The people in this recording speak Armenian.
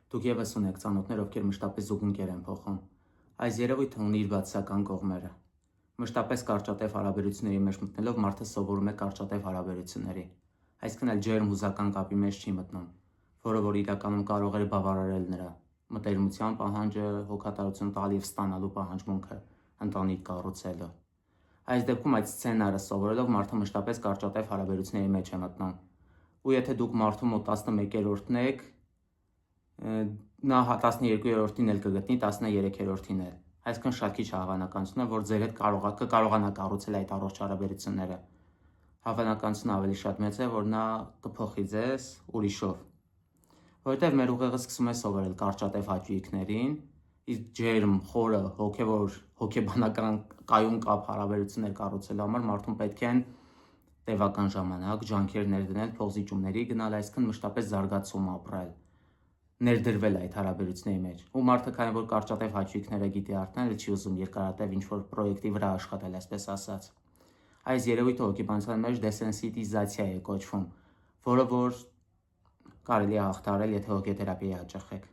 Դուք ևս ունեք ծանոթներ, ովքեր մշտապես զուգընկեր են փոխում։ Այս երևույթը ունի իր բացասական կողմերը։ Մշտապես կարճատև հարաբերությունների մեջ մտնելով մարդը սովորում է կարճատև հարաբերությունների, այսինքն այլ ջերմ հուզական կապի մեջ չի մտնում, որը որ իրականում կարող էր բավարարել նրա մտերմության պահանջը, հոգատարություն տալ եւ ստանալու պահանջմունքը, ընտանիք կառուցելը։ Այս դեպքում այդ սցենարը սովորելով մարդը մշտապես կարճատև հարաբերությունների մեջ է մտնում։ Ու եթե դուք մարդու մոտ 11-րդն եք, նա 12-րդին էլ կգտնի 13-րդին էլ։ Այսինքն շատ քիչ հավանականություն է, որ ձեր հետ կկարողանա կառուցել այդ առողջ հարաբերությունները։ Հավանականությունը ավելի շատ մեծ է, որ նա կփոխի ձեզ ուրիշով։ Որովհետև մեր ուղեղը սկսում է սովորել կարճատև հաճույքներին, իսկ ջերմ, խորը, հոգեբանական կայուն կապ հարաբերություններ կառուցելու համար մարդուն պետք են տևական ժամանակ, ջանքեր ներդնել, փոխզիջումների գնալ, այսինքն մշտապես զարգացում ապրել, ներդրվել այդ հարաբերությունների մեջ։ Ու մարդը քանի որ կարճատև հաճույքները գիտի արտանել, չի ուզում երկարատև ինչ-որ պրոյեկտի վրա աշխատել, այսպես ասած։ Այս երևույթը հոգեբանության մեջ դեսենսիտիզացիա է կոչվում, որը որ կարելի է հաղթահարել, եթե հոգեթերապիայի հաճախեք։